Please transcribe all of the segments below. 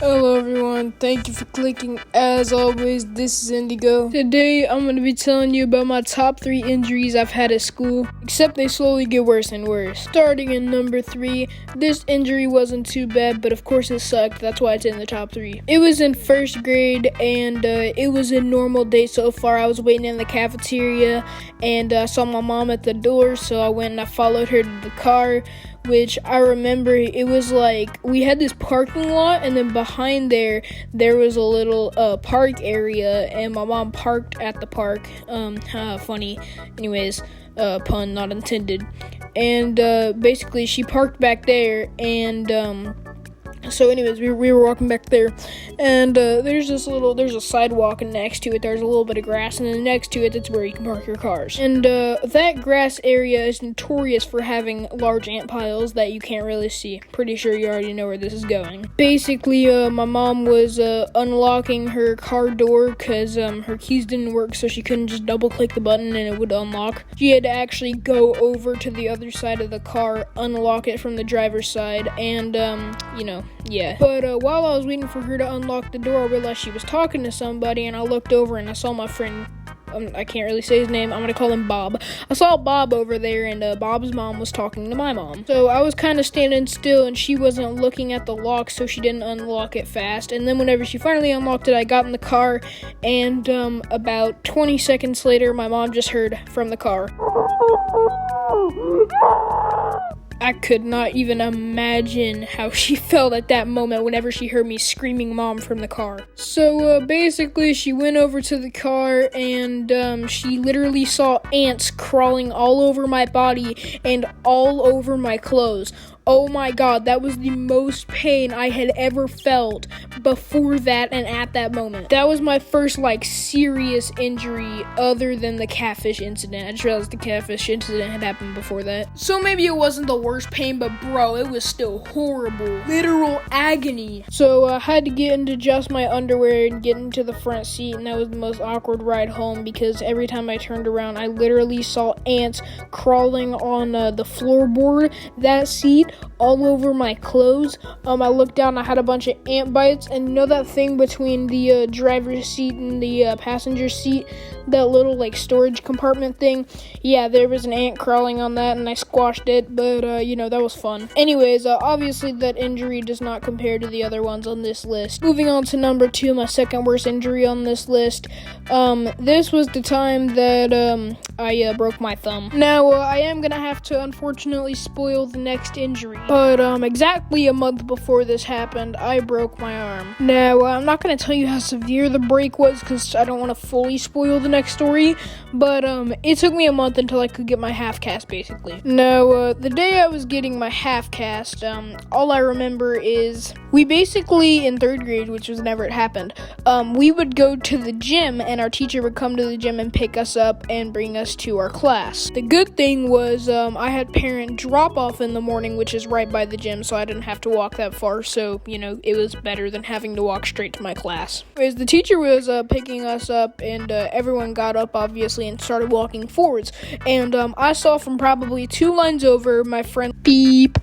Hello everyone, thank you for clicking. As always, this is Indigo. Today I'm going to be telling you about my top 3 injuries I've had at school, except they slowly get worse and worse. Starting in number 3, this injury wasn't too bad, but of course it sucked, that's why it's in the top 3. It was in 1st grade, and it was a normal day so far. I was waiting in the cafeteria, and I saw my mom at the door, so I went and I followed her to the car, which I remember it was like we had this parking lot, and then behind there was a little park area, and my mom parked at the park. Funny. Anyways, pun not intended. And basically she parked back there, and so anyways, we were walking back there, and there's a sidewalk, and next to it there's a little bit of grass, and then next to it that's where you can park your cars. And that grass area is notorious for having large ant piles that you can't really see. Pretty sure you already know where this is going. Basically, my mom was unlocking her car door because her keys didn't work, so she couldn't just double click the button and it would unlock. She had to actually go over to the other side of the car, unlock it from the driver's side, and yeah. But while I was waiting for her to unlock the door, I realized she was talking to somebody, and I looked over and I saw my friend. I can't really say his name. I'm gonna call him Bob. I saw Bob over there, and Bob's mom was talking to my mom. So I was kind of standing still, and she wasn't looking at the lock, so she didn't unlock it fast. And then whenever she finally unlocked it, I got in the car, and about 20 seconds later, my mom just heard from the car. I could not even imagine how she felt at that moment whenever she heard me screaming mom from the car. So basically she went over to the car, and she literally saw ants crawling all over my body and all over my clothes. Oh my god, that was the most pain I had ever felt before that and at that moment. That was my first, serious injury other than the catfish incident. I just realized the catfish incident had happened before that. So maybe it wasn't the worst pain, but bro, it was still horrible. Literal agony. So I had to get into just my underwear and get into the front seat, and that was the most awkward ride home because every time I turned around, I literally saw ants crawling on the floorboard, that seat, all over my clothes. I looked down, I had a bunch of ant bites, and you know that thing between the driver's seat and the passenger seat, that little storage compartment thing? Yeah, there was an ant crawling on that, and I squashed it, but that was fun. Anyways, obviously that injury does not compare to the other ones on this list. Moving on to number 2, my second worst injury on this list. This was the time that I broke my thumb. Now, I am gonna have to unfortunately spoil the next injury, but exactly a month before this happened, I broke my arm. Now, I'm not gonna tell you how severe the break was because I don't want to fully spoil the next story, but it took me a month until I could get my half cast, basically. Now, the day I was getting my half cast, all I remember is we basically, in 3rd grade, which was never it happened, we would go to the gym, and our teacher would come to the gym and pick us up and bring us to our class. The good thing was I had parent drop off in the morning, which is right by the gym, so I didn't have to walk that far, so it was better than having to walk straight to my class. Anyways, the teacher was picking us up, and everyone got up, obviously, and started walking forwards, and I saw from probably 2 lines over my friend Beep.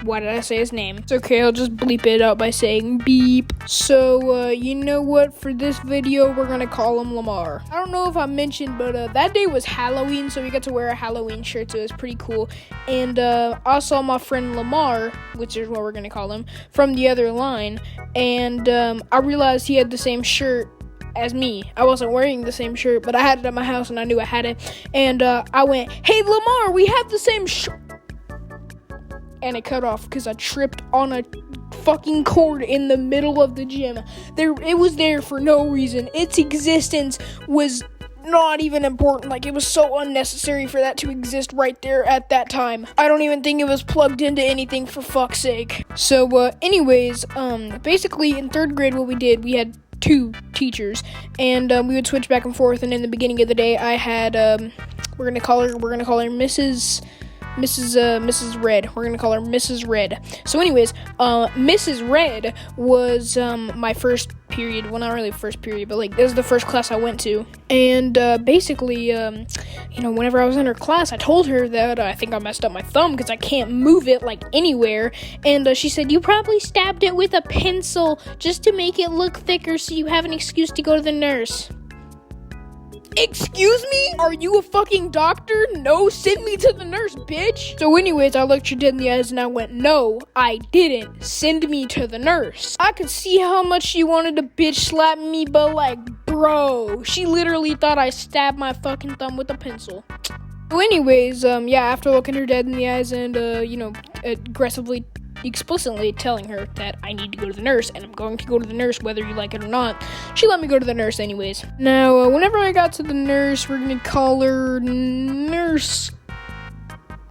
Why did I say his name? It's okay, I'll just bleep it out by saying beep. So, you know what? For this video, we're gonna call him Lamar. I don't know if I mentioned, but that day was Halloween, so we got to wear a Halloween shirt, so it was pretty cool. And I saw my friend Lamar, which is what we're gonna call him, from the other line, and I realized he had the same shirt as me. I wasn't wearing the same shirt, but I had it at my house, and I knew I had it. And I went, "Hey, Lamar, we have the same shirt." And it cut off because I tripped on a fucking cord in the middle of the gym. It was there for no reason. Its existence was not even important. It was so unnecessary for that to exist right there at that time. I don't even think it was plugged into anything, for fuck's sake. So, anyways, basically in 3rd grade what we did, we had 2 teachers, and we would switch back and forth, and in the beginning of the day I had, we're gonna call her Mrs. Red. We're gonna call her Mrs. Red. So anyways, Mrs. Red was my first period. Well, not really first period, but like this is the first class I went to. And basically, whenever I was in her class, I told her that I think I messed up my thumb because I can't move it like anywhere. And she said, "You probably stabbed it with a pencil just to make it look thicker so you have an excuse to go to the nurse." Excuse me? Are you a fucking doctor? No, send me to the nurse, bitch. So anyways, I looked her dead in the eyes and I went, "No, I didn't. Send me to the nurse." I could see how much she wanted to bitch slap me, but like, bro, she literally thought I stabbed my fucking thumb with a pencil. So anyways, after looking her dead in the eyes and, explicitly telling her that I need to go to the nurse, and I'm going to go to the nurse whether you like it or not, she let me go to the nurse anyways. Now, whenever I got to the nurse, we're gonna call her Nurse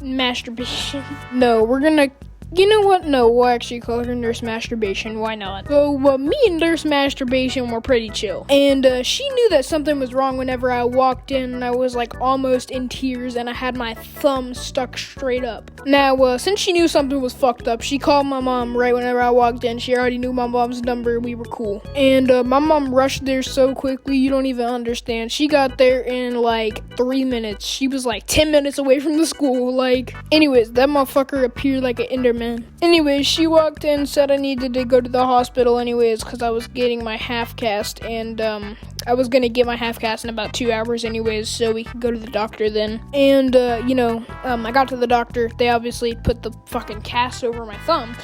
Masturbation. No, we're gonna... You know what? No, we'll actually call her Nurse Masturbation. Why not? So, me and Nurse Masturbation were pretty chill. And, she knew that something was wrong whenever I walked in and I was, like, almost in tears and I had my thumb stuck straight up. Now, since she knew something was fucked up, she called my mom right whenever I walked in. She already knew my mom's number. We were cool. And, my mom rushed there so quickly, you don't even understand. She got there in, like, 3 minutes. She was, like, 10 minutes away from the school. Like, anyways, that motherfucker appeared like an Enderman. Anyways, she walked in, said I needed to go to the hospital anyways because I was getting my half cast, and I was gonna get my half cast in about 2 hours anyways, so we could go to the doctor then. And I got to the doctor. They obviously put the fucking cast over my thumb.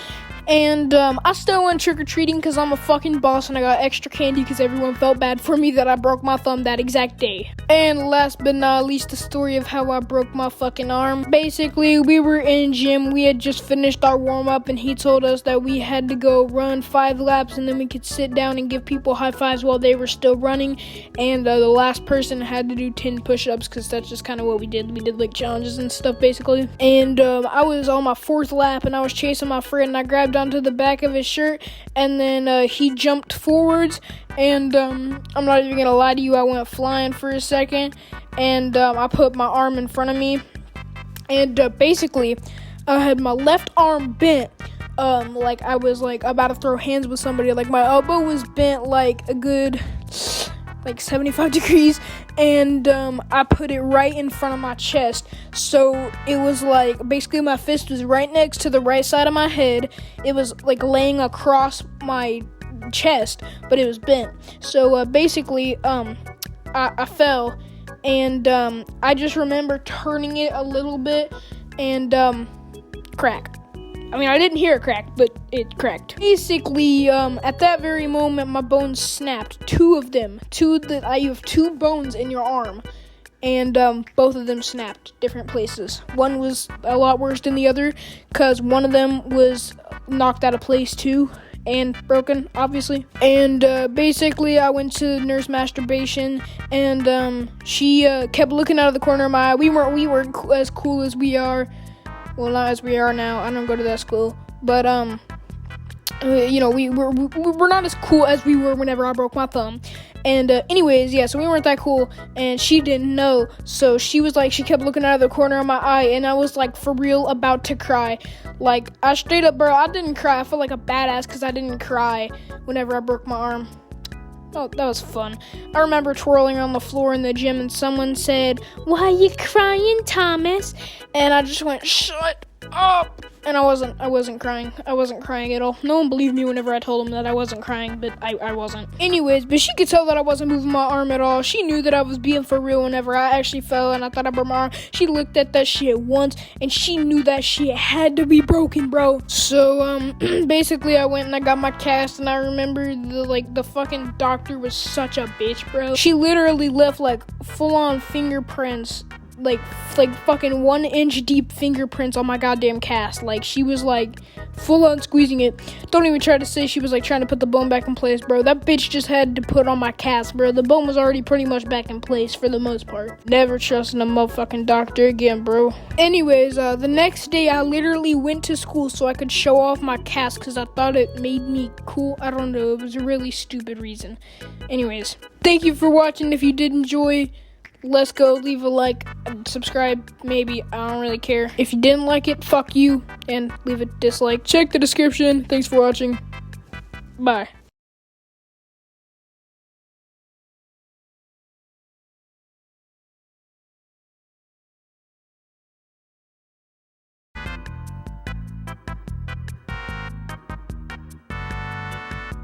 And I still went trick-or-treating because I'm a fucking boss and I got extra candy because everyone felt bad for me that I broke my thumb that exact day. And last but not least, the story of how I broke my fucking arm. Basically, we were in gym. We had just finished our warm-up and he told us that we had to go run 5 laps and then we could sit down and give people high fives while they were still running. And the last person had to do 10 push-ups because that's just kind of what we did. We did like challenges and stuff basically. And I was on my 4th lap and I was chasing my friend and I grabbed onto the back of his shirt and then he jumped forwards and I'm not even gonna lie to you, I went flying for a second and I put my arm in front of me and basically I had my left arm bent like I was like about to throw hands with somebody. Like my elbow was bent like a good like 75 degrees and I put it right in front of my chest, so it was like basically my fist was right next to the right side of my head. It was like laying across my chest, but it was bent. So basically I fell and I just remember turning it a little bit and crack. I mean, I didn't hear it crack, but it cracked. Basically, at that very moment, my bones snapped. 2 of them. You have 2 bones in your arm. And, both of them snapped different places. One was a lot worse than the other, because one of them was knocked out of place too, and broken, obviously. And, basically, I went to Nurse Masturbation, and, she, kept looking out of the corner of my eye. We weren't as cool as we are. Well, not as we are now. I don't go to that school. But, we're not as cool as we were whenever I broke my thumb. And, so we weren't that cool. And she didn't know. So she kept looking out of the corner of my eye. And I was, like, for real about to cry. Like, I straight up, bro, I didn't cry. I felt like a badass because I didn't cry whenever I broke my arm. Oh, that was fun. I remember twirling on the floor in the gym and someone said, "Why are you crying, Thomas?" And I just went, "Shut up." And I wasn't crying. I wasn't crying at all. No one believed me whenever I told them that I wasn't crying, but I wasn't. Anyways, but she could tell that I wasn't moving my arm at all. She knew that I was being for real whenever I actually fell and I thought I broke my arm. She looked at that shit once and she knew that shit had to be broken, bro. So, basically I went and I got my cast and I remember the fucking doctor was such a bitch, bro. She literally left like full-on fingerprints, like fucking 1 inch deep fingerprints on my goddamn cast. Like, she was like full on squeezing it. Don't even try to say she was like trying to put the bone back in place, bro. That bitch just had to put on my cast, bro. The bone was already pretty much back in place for the most part. Never trusting a motherfucking doctor again, bro. Anyways, the next day I literally went to school so I could show off my cast because I thought it made me cool. I don't know, it was a really stupid reason. Anyways, thank you for watching. If you did enjoy, let's go. Leave a like, subscribe, maybe. I don't really care. If you didn't like it, fuck you, and leave a dislike. Check the description. Thanks for watching. Bye.